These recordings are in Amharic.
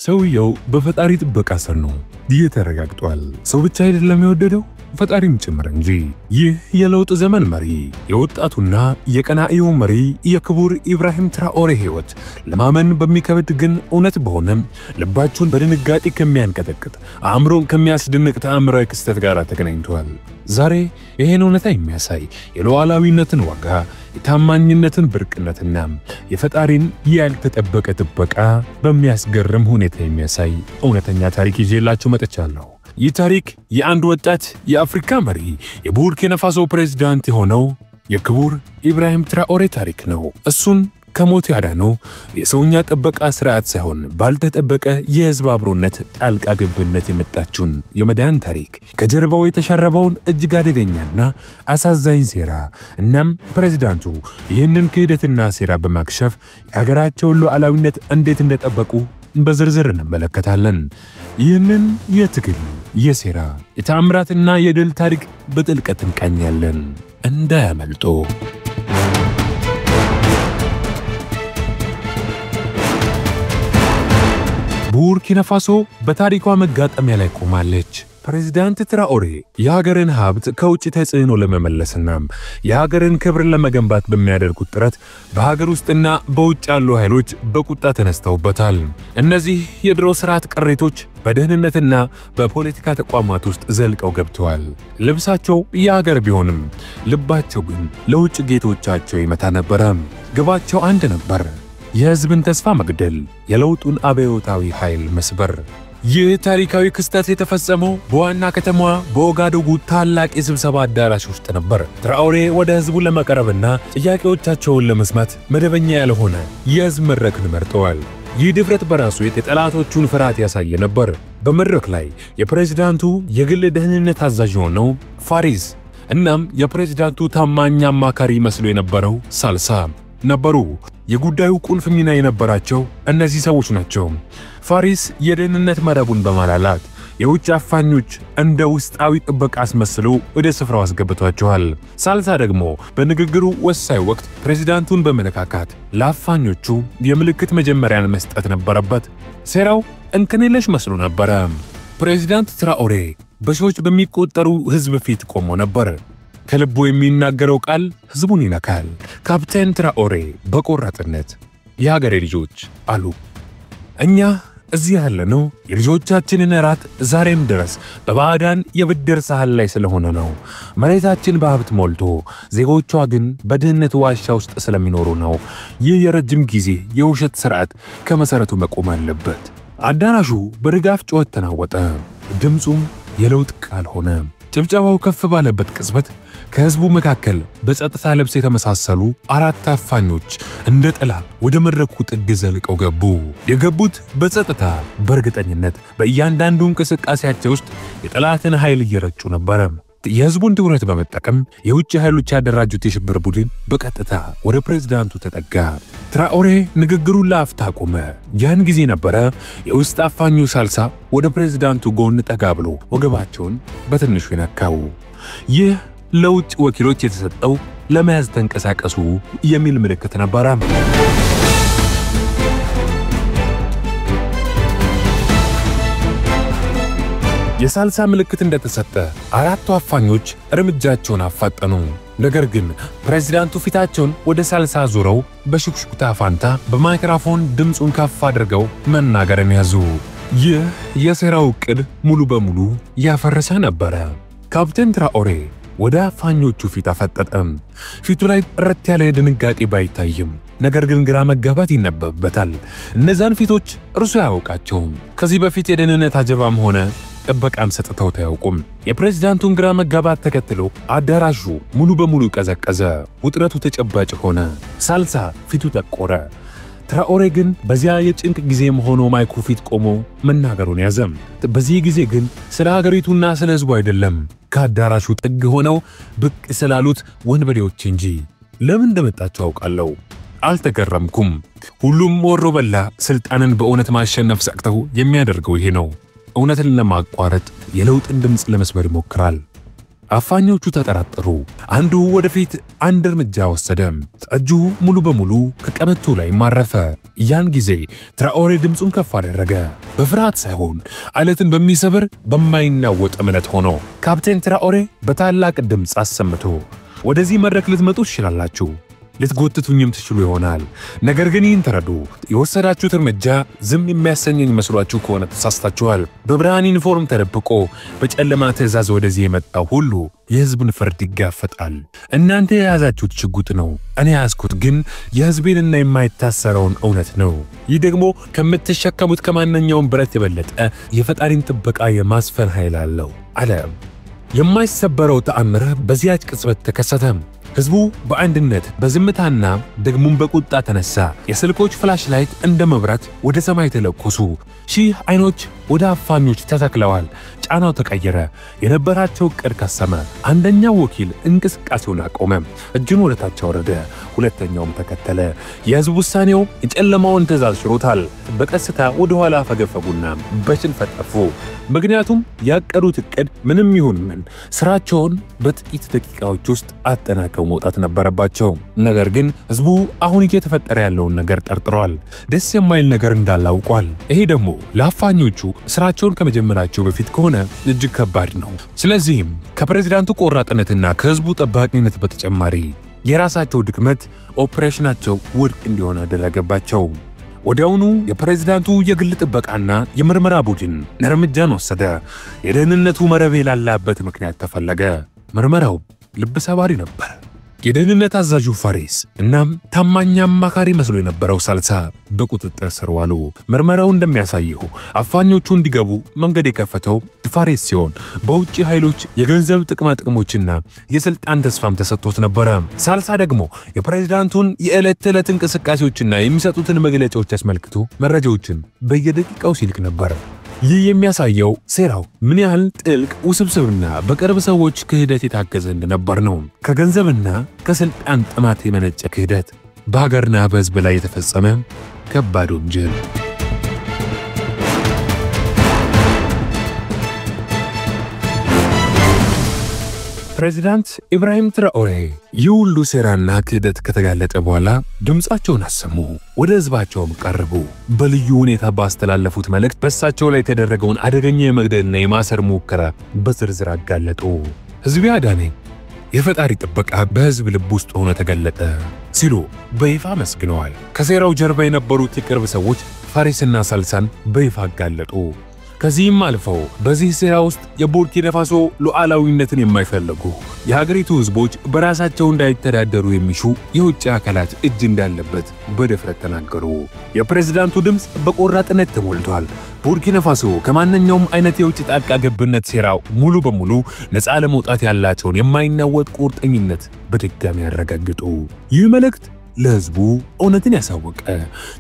ሰውየው በፈጣሪ ጥበቃ ስር ነው ተረጋግጧል። ሰው ብቻ አይደለም የወደደው ፈጣሪም ጭምር እንጂ። ይህ የለውጥ ዘመን መሪ የወጣቱና የቀናኢው መሪ የክቡር ኢብራሂም ትራኦሬ ህይወት ለማመን በሚከብድ ግን እውነት በሆነም ልባችሁን በድንጋጤ ከሚያንቀጠቅጥ አእምሮን ከሚያስደንቅ ተአምራዊ ክስተት ጋር ተገናኝቷል። ዛሬ ይሄን እውነታ የሚያሳይ የሉዓላዊነትን ዋጋ የታማኝነትን ብርቅነትና የፈጣሪን ያልተጠበቀ ጥበቃ በሚያስገርም ሁኔታ የሚያሳይ እውነተኛ ታሪክ ይዤላችሁ መጥቻለሁ። ይህ ታሪክ የአንድ ወጣት የአፍሪካ መሪ የቡርኪና ፋሶ ፕሬዝዳንት የሆነው የክቡር ኢብራሂም ትራኦሬ ታሪክ ነው። እሱን ከሞት ያዳነው የሰውኛ ጥበቃ ስርዓት ሳይሆን ባልተጠበቀ የህዝብ አብሮነት ጣልቃ ገብነት የመጣችውን የመዳን ታሪክ ከጀርባው የተሸረበውን እጅግ አደገኛና አሳዛኝ ሴራ እናም ፕሬዝዳንቱ ይህንን ክህደትና ሴራ በማክሸፍ የሀገራቸውን ሉዓላዊነት እንዴት እንደጠበቁ በዝርዝር እንመለከታለን። ይህንን የትግል የሴራ የተአምራትና የድል ታሪክ በጥልቀት እንቃኛለን። እንዳያመልጡ። ቡርኪና ፋሶ በታሪኳ መጋጠሚያ ላይ ቆማለች። ፕሬዝዳንት ትራኦሬ የሀገርን ሀብት ከውጭ ተጽዕኖ ለመመለስና የሀገርን ክብር ለመገንባት በሚያደርጉት ጥረት በሀገር ውስጥና በውጭ ያሉ ኃይሎች በቁጣ ተነስተውበታል። እነዚህ የድሮ ስርዓት ቅሬቶች በደህንነትና በፖለቲካ ተቋማት ውስጥ ዘልቀው ገብተዋል። ልብሳቸው የሀገር ቢሆንም ልባቸው ግን ለውጭ ጌቶቻቸው ይመታ ነበር። ግባቸው አንድ ነበር፣ የህዝብን ተስፋ መግደል፣ የለውጡን አብዮታዊ ኃይል መስበር። ይህ ታሪካዊ ክስተት የተፈጸመው በዋና ከተማዋ በኦጋዱጉ ታላቅ የስብሰባ አዳራሽ ውስጥ ነበር። ትራኦሬ ወደ ህዝቡ ለመቅረብና ጥያቄዎቻቸውን ለመስማት መደበኛ ያልሆነ የህዝብ መድረክን መርጠዋል። ይህ ድፍረት በራሱ የጠላቶቹን ፍርሃት ያሳየ ነበር። በመድረክ ላይ የፕሬዝዳንቱ የግል ደህንነት አዛዥ ሆነው ፋሪስ እናም የፕሬዝዳንቱ ታማኝ አማካሪ መስሎ የነበረው ሳልሳ ነበሩ። የጉዳዩ ቁልፍ ሚና የነበራቸው እነዚህ ሰዎች ናቸው። ፋሪስ የደህንነት መረቡን በማላላት የውጭ አፋኞች እንደ ውስጣዊ ጥበቃ አስመስለው ወደ ስፍራው አስገብቷቸዋል። ሳልሳ ደግሞ በንግግሩ ወሳኝ ወቅት ፕሬዝዳንቱን በመነካካት ለአፋኞቹ የምልክት መጀመሪያን መስጠት ነበረበት። ሴራው እንከን የለሽ መስሎ ነበረ። ፕሬዝዳንት ትራኦሬ በሺዎች በሚቆጠሩ ህዝብ ፊት ቆሞ ነበር። ከልቡ የሚናገረው ቃል ህዝቡን ይነካል። ካፕቴን ትራኦሬ በቆራጥነት የሀገሬ ልጆች አሉ፣ እኛ እዚህ ያለነው የልጆቻችንን ራት ዛሬም ድረስ በባዕዳን የብድር ሳህል ላይ ስለሆነ ነው። መሬታችን በሀብት ሞልቶ ዜጎቿ ግን በድህነት ዋሻ ውስጥ ስለሚኖሩ ነው። ይህ የረጅም ጊዜ የውሸት ስርዓት ከመሰረቱ መቆም አለበት። አዳራሹ በድጋፍ ጩኸት ተናወጠ። ድምፁም የለውጥ ቃል ሆነ። ጭብጨባው ከፍ ባለበት ቅጽበት ከህዝቡ መካከል በጸጥታ ልብስ የተመሳሰሉ አራት አፋኞች እንደ ጥላ ወደ መድረኩ ጥግ ዘልቀው ገቡ። የገቡት በጸጥታ በእርግጠኝነት በእያንዳንዱ እንቅስቃሴያቸው ውስጥ የጠላትን ኃይል እየረጩ ነበር። የህዝቡን ትኩረት በመጠቀም የውጭ ኃይሎች ያደራጁት የሽብር ቡድን በቀጥታ ወደ ፕሬዝዳንቱ ተጠጋ። ትራኦሬ ንግግሩን ለአፍታ ቆመ። ያን ጊዜ ነበረ የውስጥ አፋኙ ሳልሳ ወደ ፕሬዝዳንቱ ጎን ጠጋ ብሎ ወገባቸውን በትንሹ የነካው። ይህ ለውጭ ወኪሎች የተሰጠው ለመያዝ ተንቀሳቀሱ የሚል ምልክት ነበር። የሳልሳ ምልክት እንደተሰጠ አራቱ አፋኞች እርምጃቸውን አፋጠኑ። ነገር ግን ፕሬዝዳንቱ ፊታቸውን ወደ ሳልሳ ዞረው በሽክሽክታ ፋንታ በማይክሮፎን ድምፁን ከፍ አድርገው መናገርን ያዙ። ይህ የሴራው ዕቅድ ሙሉ በሙሉ ያፈረሰ ነበር። ካፕቴን ትራኦሬ ወደ አፋኞቹ ፊት አፈጠጠም። ፊቱ ላይ ጥርት ያለ ድንጋጤ ባይታይም ነገር ግን ግራ መጋባት ይነበብበታል። እነዛን ፊቶች እርሱ ያውቃቸውም። ከዚህ በፊት የደህንነት አጀባም ሆነ ጥበቃን ሰጥተው ታያውቁም። የፕሬዝዳንቱን ግራ መጋባት ተከትሎ አዳራሹ ሙሉ በሙሉ ቀዘቀዘ። ውጥረቱ ተጨባጭ ሆነ። ሳልሳ ፊቱ ጠቆረ። ትራኦሬ ግን በዚያ የጭንቅ ጊዜ ሆኖ ማይኩ ፊት ቆሞ መናገሩን ያዘም። በዚህ ጊዜ ግን ስለ ሀገሪቱና ስለ ህዝቡ አይደለም፣ ከአዳራሹ ጥግ ሆነው ብቅ ስላሉት ወንበዴዎች እንጂ። ለምን እንደመጣቸው አውቃለሁ። አልተገረምኩም። ሁሉም ወሮ በላ ስልጣንን በእውነት ማሸነፍ ሰቅተው የሚያደርገው ይሄ ነው። እውነትን ለማቋረጥ የለውጥን ድምፅ ለመስበር ይሞክራል። አፋኞቹ ተጠራጠሩ። አንዱ ወደፊት አንድ እርምጃ ወሰደ። እጁ ሙሉ በሙሉ ከቀበቶ ላይ ማረፈ። ያን ጊዜ ትራኦሬ ድምጹን ከፍ አደረገ። በፍርሃት ሳይሆን አለትን በሚሰብር በማይናወጥ እምነት ሆኖ ካፕቴን ትራኦሬ በታላቅ ድምጽ አሰምቶ ወደዚህ መድረክ ልትመጡ ትችላላችሁ፣ ልትጎትቱኝም ትችሉ ይሆናል። ነገር ግን ይህን ተረዱ። የወሰዳችሁት እርምጃ ዝም የሚያሰኘኝ መስሏችሁ ከሆነ ተሳስታችኋል። በብርሃን ዩኒፎርም ተደብቆ በጨለማ ትእዛዝ ወደዚህ የመጣው ሁሉ የሕዝብን ፍርድ ይጋፈጣል። እናንተ የያዛችሁት ሽጉጥ ነው፣ እኔ ያዝኩት ግን የሕዝቤንና የማይታሰረውን እውነት ነው። ይህ ደግሞ ከምትሸከሙት ከማንኛውም ብረት የበለጠ የፈጣሪን ጥበቃ የማስፈን ኃይል አለው አለ። የማይሰበረው ተአምር በዚያች ቅጽበት ተከሰተ። ሕዝቡ በአንድነት በዝምታና ደግሞም በቁጣ ተነሳ። የስልኮች ፍላሽ ላይት እንደ መብራት ወደ ሰማይ ተለኮሱ። ሺህ አይኖች ወደ አፋኞች ተተክለዋል። ጫናው ተቀየረ። የነበራቸው ዕቅድ ከሰመ። አንደኛው ወኪል እንቅስቃሴውን አቆመ። እጁን ወደ ታች አወረደ። ሁለተኛውም ተከተለ። የሕዝብ ውሳኔው የጨለማውን ትእዛዝ ሽሮታል። በቀስታ ወደ ኋላ ፈገፈጉና በሽንፈት ጠፉ። ምክንያቱም ያቀዱት ዕቅድ ምንም ይሁን ምን ስራቸውን በጥቂት ደቂቃዎች ውስጥ አጠናቀው መውጣት ነበረባቸው። ነገር ግን ሕዝቡ አሁን እየተፈጠረ ያለውን ነገር ጠርጥሯል። ደስ የማይል ነገር እንዳላውቋል። ይሄ ደግሞ ለአፋኞቹ ስራቸውን ከመጀመራቸው በፊት ከሆነ እጅግ ከባድ ነው። ስለዚህም ከፕሬዝዳንቱ ቆራጥነትና ከሕዝቡ ጠባቂነት በተጨማሪ የራሳቸው ድክመት ኦፕሬሽናቸው ውድቅ እንዲሆን አደረገባቸው። ወዲያውኑ የፕሬዝዳንቱ የግል ጥበቃና የምርመራ ቡድን እርምጃን ወሰደ። የደህንነቱ መረብ የላላበት ምክንያት ተፈለገ። ምርመራው ልብ ሰባሪ ነበር። የደህንነት አዛዡ ፋሬስ እናም ታማኝ አማካሪ መስሎ የነበረው ሳልሳ በቁጥጥር ስር ዋሉ። ምርመራው እንደሚያሳየው አፋኞቹ እንዲገቡ መንገድ የከፈተው ፋሬስ ሲሆን በውጭ ኃይሎች የገንዘብ ጥቅሞችና የስልጣን ተስፋም ተሰጥቶት ነበር። ሳልሳ ደግሞ የፕሬዝዳንቱን የዕለት ተዕለት እንቅስቃሴዎችና የሚሰጡትን መግለጫዎች አስመልክቶ መረጃዎችን በየደቂቃው ሲልክ ነበር። ይህ የሚያሳየው ሴራው ምን ያህል ጥልቅ፣ ውስብስብና በቅርብ ሰዎች ክህደት የታገዘ እንደነበር ነው። ከገንዘብና ከስልጣን ጥማት የመነጨ ክህደት በሀገርና በሕዝብ ላይ የተፈጸመ ከባድ ወንጀል። ፕሬዝዳንት ኢብራሂም ትራኦሬ ይህ ሁሉ ሴራና ክህደት ከተጋለጠ በኋላ ድምጻቸውን አሰሙ። ወደ ሕዝባቸውም ቀረቡ። በልዩ ሁኔታ ባስተላለፉት መልእክት በእሳቸው ላይ የተደረገውን አደገኛ የመግደልና የማሰር ሙከራ በዝርዝር አጋለጡ። ሕዝቤ አዳነኝ፣ የፈጣሪ ጥበቃ በሕዝብ ልብ ውስጥ ሆኖ ተገለጠ ሲሉ በይፋ መስግነዋል። ከሴራው ጀርባ የነበሩት የቅርብ ሰዎች ፋሬስና ሳልሳን በይፋ አጋለጡ። ከዚህም አልፈው በዚህ ሴራ ውስጥ የቡርኪና ፋሶ ሉዓላዊነትን የማይፈልጉ የሀገሪቱ ሕዝቦች በራሳቸው እንዳይተዳደሩ የሚሹ የውጭ አካላት እጅ እንዳለበት በድፍረት ተናገሩ። የፕሬዝዳንቱ ድምፅ በቆራጥነት ተሞልቷል። ቡርኪና ፋሶ ከማንኛውም አይነት የውጭ ጣልቃ ገብነት ሴራው ሙሉ በሙሉ ነፃ ለመውጣት ያላቸውን የማይናወጥ ቁርጠኝነት በድጋሚ ያረጋግጡ። ይህ መልእክት ለሕዝቡ እውነትን ያሳወቀ፣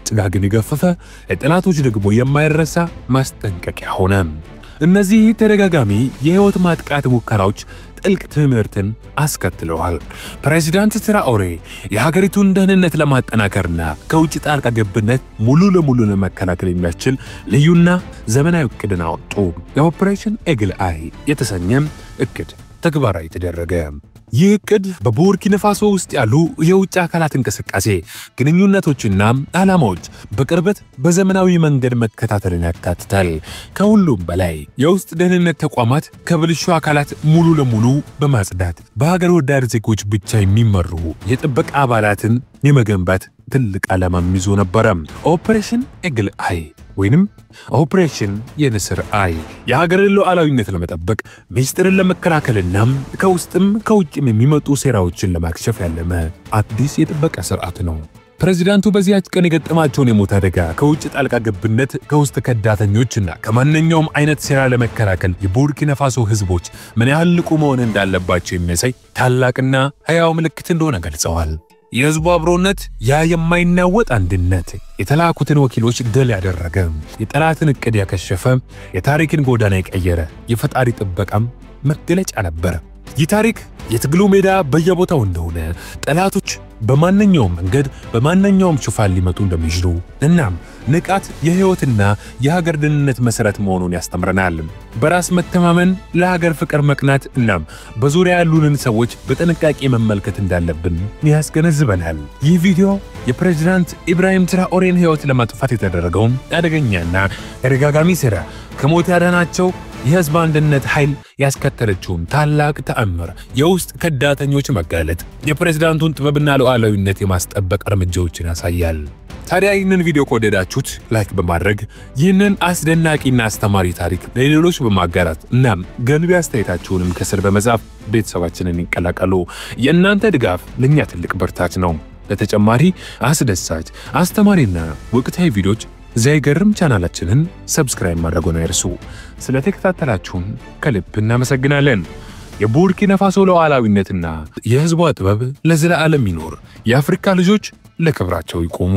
ጭጋግን የገፈፈ፣ ለጠላቶች ደግሞ የማይረሳ ማስጠንቀቂያ ሆነ። እነዚህ ተደጋጋሚ የሕይወት ማጥቃት ሙከራዎች ጥልቅ ትምህርትን አስከትለዋል። ፕሬዝዳንት ትራኦሬ የሀገሪቱን ደህንነት ለማጠናከርና ከውጭ ጣልቃ ገብነት ሙሉ ለሙሉ ለመከላከል የሚያስችል ልዩና ዘመናዊ ዕቅድን አወጡ። የኦፕሬሽን ኤግል አይ የተሰኘም ዕቅድ ተግባራዊ ተደረገ። ይህ ዕቅድ በቡርኪና ፋሶ ውስጥ ያሉ የውጭ አካላት እንቅስቃሴ፣ ግንኙነቶችና ዓላማዎች በቅርበት በዘመናዊ መንገድ መከታተልን ያካትታል። ከሁሉም በላይ የውስጥ ደህንነት ተቋማት ከብልሹ አካላት ሙሉ ለሙሉ በማጽዳት በሀገር ወዳድ ዜጎች ብቻ የሚመሩ የጥበቃ አባላትን የመገንባት ትልቅ ዓላማም ይዞ ነበረ። ኦፕሬሽን ኤግል አይ ወይንም ኦፕሬሽን የንስር አይ የሀገርን ሉዓላዊነት ለመጠበቅ ሚስጥርን ለመከላከልና ከውስጥም ከውጭም የሚመጡ ሴራዎችን ለማክሸፍ ያለመ አዲስ የጥበቃ ስርዓት ነው። ፕሬዝዳንቱ በዚያች ቀን የገጠማቸውን የሞት አደጋ ከውጭ ጣልቃ ገብነት፣ ከውስጥ ከዳተኞችና ከማንኛውም አይነት ሴራ ለመከላከል የቡርኪና ፋሶ ሕዝቦች ምን ያህል ንቁ መሆን እንዳለባቸው የሚያሳይ ታላቅና ሕያው ምልክት እንደሆነ ገልጸዋል። የሕዝቡ አብሮነት፣ ያ የማይናወጥ አንድነት የተላኩትን ወኪሎች ድል ያደረገ፣ የጠላትን ዕቅድ ያከሸፈ፣ የታሪክን ጎዳና የቀየረ የፈጣሪ ጥበቃም መገለጫ ነበር። ይህ ታሪክ የትግሉ ሜዳ በየቦታው እንደሆነ ጠላቶች በማንኛውም መንገድ በማንኛውም ሽፋን ሊመጡ እንደሚችሉ እናም ንቃት የህይወትና የሀገር ደህንነት መሰረት መሆኑን ያስተምረናል። በራስ መተማመን፣ ለሀገር ፍቅር መቅናት እናም በዙሪያ ያሉንን ሰዎች በጥንቃቄ መመልከት እንዳለብን ያስገነዝበናል። ይህ ቪዲዮ የፕሬዝዳንት ኢብራሂም ትራኦሬን ህይወት ለማጥፋት የተደረገውን አደገኛና ተደጋጋሚ ሥራ ከሞት ያዳናቸው የህዝብ አንድነት ኃይል ያስከተለችውን ታላቅ ተአምር፣ የውስጥ ከዳተኞች መጋለጥ፣ የፕሬዝዳንቱን ጥበብና ሉዓላዊነት የማስጠበቅ እርምጃዎችን ያሳያል። ታዲያ ይህንን ቪዲዮ ከወደዳችሁት ላይክ በማድረግ ይህንን አስደናቂና አስተማሪ ታሪክ ለሌሎች በማጋራት እናም ገንቢ አስተያየታችሁንም ከስር በመጻፍ ቤተሰባችንን ይቀላቀሉ። የእናንተ ድጋፍ ለኛ ትልቅ ብርታት ነው። ለተጨማሪ አስደሳች አስተማሪና ወቅታዊ ቪዲዮዎች ዘይገርም ቻናላችንን ሰብስክራይብ ማድረጉን አይርሱ። ስለተከታተላችሁን ከልብ እናመሰግናለን። የቡርኪና ፋሶ ሉዓላዊነትና የህዝቧ ጥበብ ለዘላለም ይኖር። የአፍሪካ ልጆች ለክብራቸው ይቆሙ።